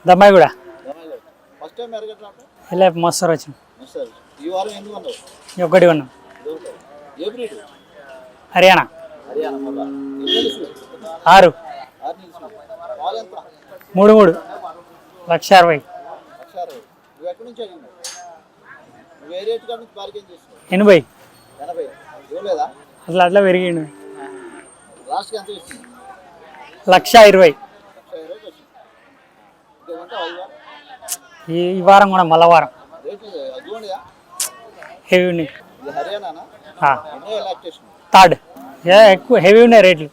దమ్మాయి కూడా first time ఎరగట్లా ఇలా మస్తు వచ్చింది. సార్ ఈ వారం ఎందుకు ఉన్నావు? ఒకటి ఉన్నాం. ఏ బ్రీడ్? హర్యానా హర్యానా మళ్ళా 6 6 నిలిచి పాలు ఎంత? 3 1,60,000 లక్షారు. నువ్వు ఎక్కడి నుంచి అడిగినావు? నువ్వు ఏ రేటు కాడ నుంచి బార్గెన్ చేసినావు? 80 80 ఇవ్వలేదా? అట్లా పెరిగిండు. లాస్ట్కి ఎంత వచ్చింది? 1,20,000 1,20,000 వచ్చింది. ఇంకేమంటే 5 వారం ఈ వారం కూడా మళ్ళా వారం రేట్లు అదిగోండియా. హెవీ ఉన్నాయి. ఇది హర్యానానా? ఎన్నో లాక్టేషన్? థర్డ్ ఎక్కువ హెవీ ఉన్నాయి రేట్లు.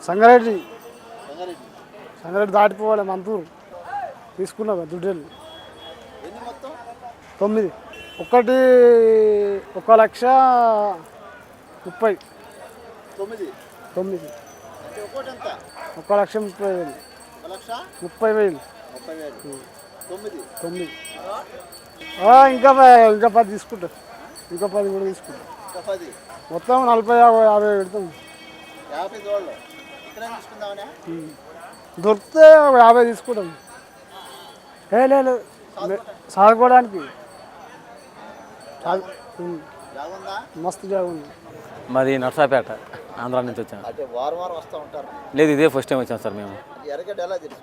సంగారెడ్డి సంగారెడ్డి సంగారెడ్డి దాటిపోవాలి మంతూరు తీసుకున్నా దుడ్డేళ్ళు ఎన్ని మొత్తం? 9 ఒకటి 1,30,000 9 9 అంటే ఒక్కోటి ఎంత? 1,30,000 1,30,000 30,000 9 9 ఇంకా 10 తీసుకుంటా. ఇంకా 10 కూడా తీసుకుంటా. ఇంకా 10 మొత్తం 40-50 పెడతాం. 50 దోళ్ళు ఇక్కడే తీసుకుందామనే? దొరికితే 50 తీసుకుంటాం. లేదు సాగుకోవడానికి జాగుందా? మస్తు జాగా ఉంది. మాది నర్సాపేట, ఆంధ్రా నుంచి వచ్చాను. అంటే వారం వారం వస్తూ ఉంటారు. లేదు, ఇదే ఫస్ట్ టైం వచ్చాం సార్ మేము. ఎర్రగడ్డ ఎలా తెలుసు?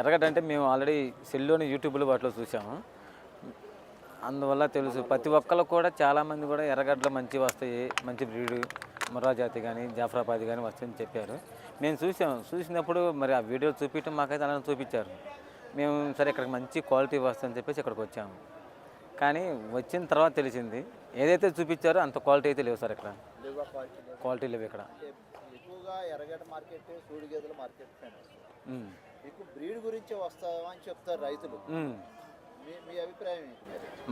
ఎర్రగడ్డ అంటే మేము ఆల్రెడీ సెల్లోని యూట్యూబ్లో వాటిలో చూసాము, అందువల్ల తెలుసు. ప్రతి ఒక్కళ్ళు కూడా చాలామంది కూడా ఎర్రగడ్డలు మంచి వస్తాయి, మంచి బ్రీడు ముర్రా జాతి కానీ జాఫ్రాబాద్ కానీ వస్తాయని చెప్పారు. మేము చూసినప్పుడు మరి ఆ వీడియో చూపించడం మాకైతే అలానే చూపించారు. మేము సరే ఇక్కడికి మంచి క్వాలిటీ వస్తుందని చెప్పేసి ఇక్కడికి వచ్చాము. కానీ వచ్చిన తర్వాత తెలిసింది ఏదైతే చూపించారో అంత క్వాలిటీ అయితే లేవు సార్. ఇక్కడ క్వాలిటీ లేవు. ఇక్కడ ఎక్కువగా ఎర్రగడ్డ మార్కెట్, సూడి గేదెల మార్కెట్ ఫేమస్. మీకు బ్రీడ్ గురించి వస్తామని చెప్తారు రైతులు. మీ అభిప్రాయం ఏంటి?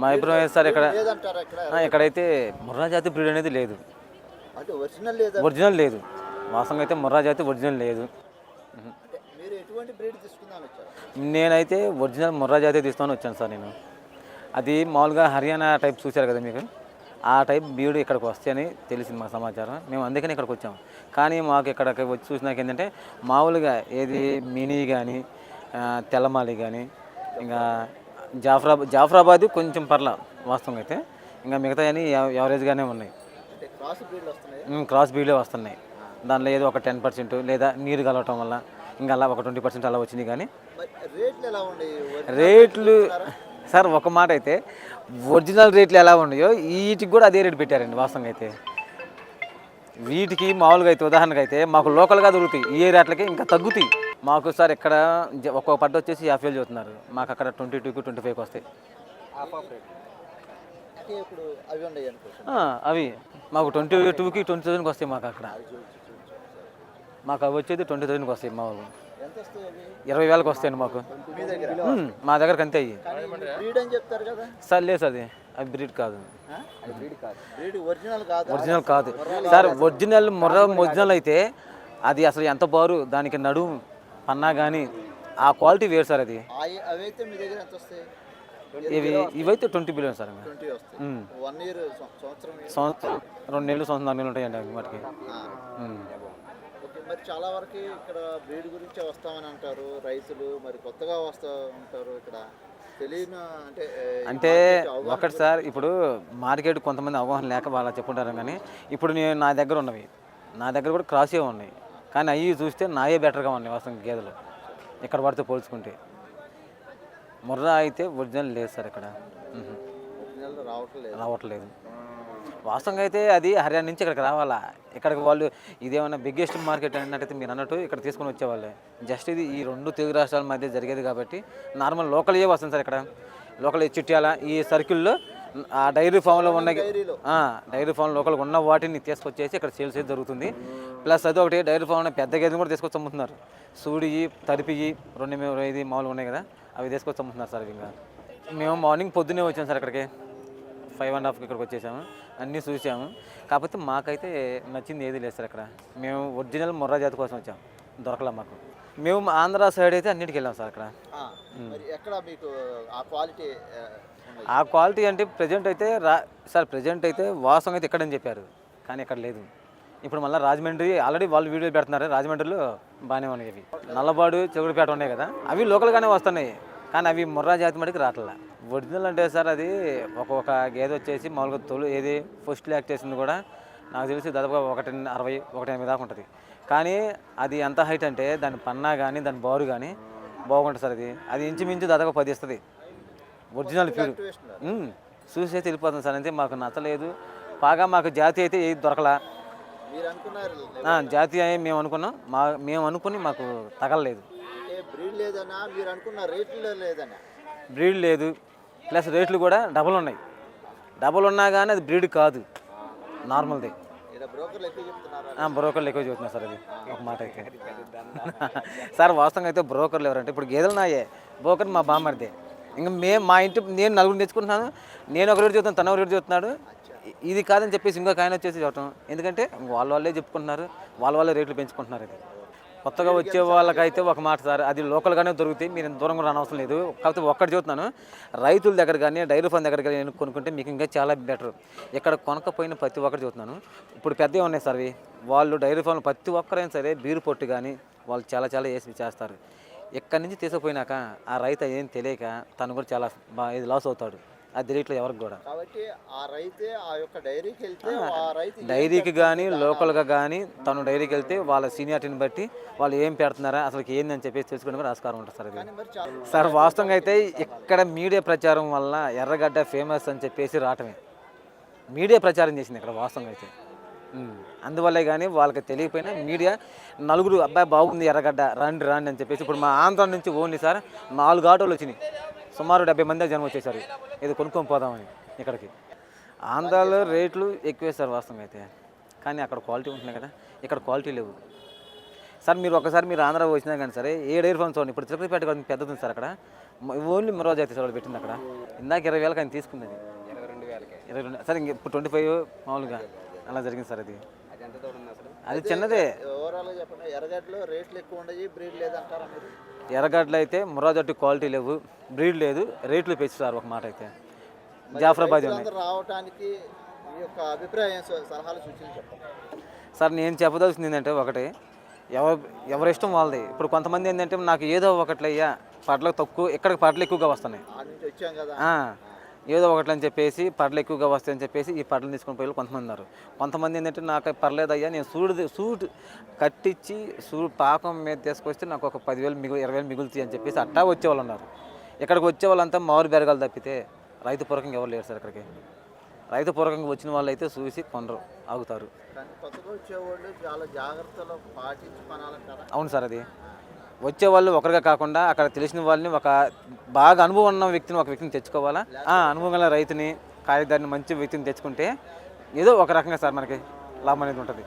మా అభిప్రాయం సార్ ఇక్కడ లేదంటారా? ఇక్కడైతే ముర్రా జాతి బ్రీడ్ అనేది లేదు. అంటే ఒరిజినల్ లేదా? ఒరిజినల్ లేదు. వాస్తవంగా అయితే ముర్రా జాతి ఒరిజినల్ లేదు. అంటే మీరు ఎటువంటి బ్రీడ్ తీసుకుందామని వచ్చారు? నేనైతే ఒరిజినల్ ముర్రా జాతి తీసుకొని వచ్చాను సార్. నేను అది మామూలుగా హర్యానా టైప్ చూశారు కదా మీకు, ఆ టైప్ బ్రీడ్ ఇక్కడికి వస్తాయని తెలిసింది మా సమాచారం. మేము అందుకని ఇక్కడికి వచ్చాము. కానీ మాకు ఇక్కడికి వచ్చి చూసినాక ఏంటంటే మామూలుగా ఏది మినీ కానీ తెల్లమాలి కానీ ఇంకా జాఫ్రాబాద్ కొంచెం పర్ల వాస్తవంగా అయితే, ఇంకా మిగతా అని యావరేజ్గానే ఉన్నాయి. క్రాస్ బ్రీడ్లే వస్తున్నాయి. దాంట్లో ఏదో ఒక 10% లేదా నీరు కలవటం వల్ల ఇంకా అలా ఒక 20% అలా వచ్చింది. కానీ రేట్లు సార్ ఒక మాట అయితే ఒరిజినల్ రేట్లు ఎలా ఉన్నాయో వీటికి కూడా అదే రేటు పెట్టారండి వాస్తవంగా అయితే. వీటికి మామూలుగా అయితే ఉదాహరణకు అయితే మాకు లోకల్గా దొరుకుతాయి, ఈ రేట్లకి ఇంకా తగ్గుతాయి మాకు సార్. ఇక్కడ ఒక్కొక్క పడ్డ వచ్చేసి 50,000 చెబుతున్నారు, మాకు అక్కడ 22కి 25కి వస్తాయి. అవి మాకు 22కి 20,000కి వస్తాయి. మాకు అక్కడ అవి వచ్చేది 20,000కి వస్తాయి. మా వాళ్ళు 20,000కి వస్తాయండి మాకు. మా దగ్గరకు అంతే అయ్యి సార్. లేదు సార్, అది బ్రీడ్ కాదు. ఒరిజినల్ కాదు సార్. ఒరిజినల్ ఒరిజినల్ అయితే అది అసలు ఎంత బారు, దానికి నడుము పన్నా కానీ ఆ క్వాలిటీ వేరు సార్. అది ఇవైతే 20 బిలియన్ సార్. 2 నెలలు 4 నెలలు ఉంటాయండి అవి వాటికి. మరి చాలా వరకు ఇక్కడ బ్రీడ్ గురించే వస్తామని అంటారు రైతులు, మరి కొత్తగా వస్తూ ఉంటారు ఇక్కడ తెలియని అంటే ఒకటి సార్. ఇప్పుడు మార్కెట్ కొంతమంది అవగాహన లేక వాళ్ళ చెప్పుంటారు. కానీ ఇప్పుడు నా దగ్గర ఉన్నవి, నా దగ్గర కూడా క్రాసే ఉన్నాయి. కానీ అవి చూస్తే నాయే బెటర్గా ఉన్నాయి వాస్తవం గేదెలు ఇక్కడ పడితే పోల్చుకుంటే. ముర్రా అయితే ఒరిజినల్ లేదు సార్ ఇక్కడ, రావట్లేదు వాస్తవంగా అయితే. అది హర్యానా నుంచి ఇక్కడికి రావాలా, ఇక్కడికి వాళ్ళు ఇదేమన్నా బిగ్గెస్ట్ మార్కెట్ అన్నట్టయితే మీరు అన్నట్టు ఇక్కడ తీసుకొని వచ్చేవాళ్ళే. జస్ట్ ఇది ఈ 2 తెలుగు రాష్ట్రాల మధ్య జరిగేది కాబట్టి నార్మల్ లోకల్ ఏ వస్తుంది సార్. ఇక్కడ లోకల్ చిట్యాల ఈ సర్కిల్లో ఆ డైరీ ఫామ్లో ఉన్న లోకల్గా ఉన్న వాటిని తీసుకొచ్చేసి ఇక్కడ సేల్స్ అయితే జరుగుతుంది. ప్లస్ అది ఒకటి డైరీ ఫామ్ పెద్ద గేదెని కూడా తీసుకొచ్చి అమ్ముతున్నారు. సూడి తరిపి 2 మామూలుగా ఉన్నాయి కదా, అవి తీసుకొచ్చి అమ్ముతున్నారు సార్. ఇంకా మేము మార్నింగ్ పొద్దున్నే వచ్చాము సార్. ఇక్కడికి 5:30కి ఇక్కడికి వచ్చేసాము, అన్నీ చూసాము. కాకపోతే మాకైతే నచ్చింది ఏది లేదు సార్. ఇక్కడ మేము ఒరిజినల్ ముర్రా జాతి కోసం వచ్చాము, దొరకలే మాకు. మేము ఆంధ్ర సైడ్ అయితే అన్నిటికి వెళ్ళాం సార్. అక్కడ ఆ క్వాలిటీ అంటే ప్రజెంట్ అయితే సార్ ప్రజెంట్ అయితే వాస్తవం అయితే ఇక్కడని చెప్పారు, కానీ ఇక్కడ లేదు. ఇప్పుడు మళ్ళీ రాజమండ్రి ఆల్రెడీ వాళ్ళు వీడియోలు పెడుతున్నారు. రాజమండ్రిలో బాగానే ఉన్నాయి అవి. నల్లబాడు చెగుడుపేట ఉన్నాయి కదా, అవి లోకల్గానే వస్తున్నాయి, కానీ అవి ముర్రా జాతి మటుకు రావట్లే. ఒరిజినల్ అంటే సార్ అది ఒక గేదె వచ్చేసి మామూలుగా తొలి ఏది ఫస్ట్ ల్యాక్ చేసింది కూడా నాకు తెలిసి దాదాపుగా 160, 180 దాకా ఉంటుంది. కానీ అది ఎంత హైట్ అంటే దాని పన్నా కానీ దాని బారు కానీ బాగుంటుంది సార్. అది ఇంచుమించు దాదాపు 10 ఇస్తుంది ఒరిజినల్ ఫీడ్. చూసి అయితే వెళ్ళిపోతుంది సార్. అంతే మాకు నచ్చలేదు. బాగా మాకు జాతి అయితే ఏది దొరకలా. మీరు అనుకున్నారు జాతి అని మేము అనుకున్నాం, మేము అనుకుని మాకు తగలలేదు. అంటే బ్రీడ్ లేదన్నా మీరు అనుకున్న రేట్లు లేదన్నా? బ్రీడ్ లేదు, ప్లస్ రేట్లు కూడా డబుల్ ఉన్నాయి. డబుల్ ఉన్నా కానీ అది బ్రీడ్ కాదు, నార్మల్ది. ఇక్కడ బ్రోకర్లు ఎక్కువ చెప్తున్నారు. బ్రోకర్లు ఎక్కువ చెబుతున్నారు సార్. అది ఒక మాట అయితే సార్ వాస్తవంగా అయితే బ్రోకర్లు ఎవరంటే ఇప్పుడు గేదెలు నాయే, బ్రోకర్ మా బామ్మర్దే. ఇంకా మా ఇంటి నేను నలుగురు తెచ్చుకుంటున్నాను, నేను ఒక రేటు చెబుతాను, తన ఒక రేటు చెబుతున్నాడు. ఇది కాదని చెప్పేసి ఇంకొక ఆయన వచ్చేసి చెప్పటం, ఎందుకంటే వాళ్ళే చెప్పుకుంటున్నారు, వాళ్ళే రేట్లు పెంచుకుంటున్నారు. అది కొత్తగా వచ్చే వాళ్ళకైతే ఒక మాట సార్, అది లోకల్గానే దొరుకుతాయి, మీరు ఇంత దూరం కూడా రానవసరం లేదు. కాకపోతే ఒక్కటి చెబుతున్నాను, రైతుల దగ్గర కానీ డైరీ ఫార్మ్ దగ్గర కానీ కొనుక్కుంటే మీకు ఇంకా చాలా బెటర్. ఇక్కడ కొనకపోయిన ప్రతి ఒక్కటి చెబుతున్నాను. ఇప్పుడు పెద్దవి ఉన్నాయి సార్, వాళ్ళు డైరీ ఫార్మ్ ప్రతి ఒక్కరైనా సరే బీరు పొట్టు కానీ వాళ్ళు చాలా వేసి చేస్తారు. ఎక్కడి నుంచి తీసుకుపోయినాక ఆ రైతు ఏం తెలియక తను కూడా చాలా ఇది లాస్ అవుతాడు. అది తెలియట్లేదు ఎవరికి కూడా. కాబట్టి ఆ రైతే ఆ యొక్క డైరీకి వెళ్తే ఆ రైతు డైరీకి కానీ లోకల్గా కానీ తను డైరీకి వెళ్తే వాళ్ళ సీనియారిటీని బట్టి వాళ్ళు ఏం పెడుతున్నారా అసలు ఏందని చెప్పేసి తెలుసుకునే కూడా ఆస్కారం ఉంటుంది సార్. ఇది సార్ వాస్తవంగా అయితే ఇక్కడ మీడియా ప్రచారం వల్ల ఎర్రగడ్డ ఫేమస్ అని చెప్పేసి రావటమే మీడియా ప్రచారం చేసింది ఇక్కడ వాస్తవంగా అయితే. అందువల్లే కానీ వాళ్ళకి తెలియకపోయినా మీడియా నలుగురు అబ్బాయి బాగుంది ఎర్రగడ్డ రండి అని చెప్పేసి. ఇప్పుడు మా ఆంధ్ర నుంచి ఓన్లీ సార్ 4 ఆటోలు వచ్చినాయి, సుమారు 70 మంది జనం వచ్చేసారు ఇది కొనుక్కొని పోదామని. ఇక్కడికి ఆంధ్రాలో రేట్లు ఎక్కువే సార్ వాస్తవంగా అయితే, కానీ అక్కడ క్వాలిటీ ఉంటున్నాయి కదా, ఇక్కడ క్వాలిటీ లేవు సార్. మీరు ఒకసారి మీరు ఆంధ్ర వచ్చినా కానీ సరే ఏ డైరీ ఫార్మ్స్ చూడండి. ఇప్పుడు తిరుపతిపేట పెద్దది ఉంది సార్, అక్కడ ఓన్లీ మరో జాతి సార్ పెట్టింది. అక్కడ ఇందాక 20,000 ఆయన తీసుకుంది, అది 22 సార్. ఇంక ఇప్పుడు 25 మామూలుగా అలా జరిగింది సార్. అది చిన్నదే. ఓవరాల్గా చెప్పండి, ఎర్రగడ్డలో రేట్లు ఎక్కువ ఉండవు, బ్రీడ్ లేదంటారా మీరు? ఎర్రగడ్డలు అయితే ముర్రా జట్టు క్వాలిటీ లేవు, బ్రీడ్ లేదు, రేట్లు పెంచు సార్. ఒక మాట అయితే జాఫరాబాద్ రావడానికి మీ యొక్క అభిప్రాయం, సలహాలు, సూచనలు చెప్పండి సార్. నేను చెప్పదలసింది ఏంటంటే ఒకటి, ఎవరి ఇష్టం వాళ్ళది. ఇప్పుడు కొంతమంది ఏంటంటే నాకు ఏదో ఒకట్లయ్యా పట్లకు తక్కువ, ఇక్కడికి పట్లు ఎక్కువగా వస్తున్నాయి, వచ్చాం కదా ఏదో ఒకటి అని చెప్పేసి పట్లు ఎక్కువగా వస్తాయని చెప్పేసి ఈ పట్లు తీసుకొని పోయి కొంతమంది ఉన్నారు. కొంతమంది ఏంటంటే నాకు పర్లేదయ్యా నేను సూట్ కట్టించి పాకం మీద తీసుకొస్తే నాకు ఒక 10,000 20,000 మిగులుతాయి అని చెప్పేసి అట్టా వచ్చేవాళ్ళు ఉన్నారు. ఇక్కడికి వచ్చే వాళ్ళంతా మారు బెరగాలు తప్పితే రైతు పూర్వకంగా ఎవరు లేరు సార్. ఇక్కడికి రైతు పూర్వకంగా వచ్చిన వాళ్ళు అయితే చూసి కొనరు, ఆగుతారు. అవును సార్. అది వచ్చేవాళ్ళు ఒకరిగా కాకుండా అక్కడ తెలిసిన వాళ్ళని, ఒక బాగా అనుభవం ఉన్న వ్యక్తిని, ఒక వ్యక్తిని తెచ్చుకోవాలా. అనుభవం గల రైతుని, కాయదారిని, మంచి వ్యక్తిని తెచ్చుకుంటే ఏదో ఒక రకంగా సార్ మనకి లాభం అనేది ఉంటుంది.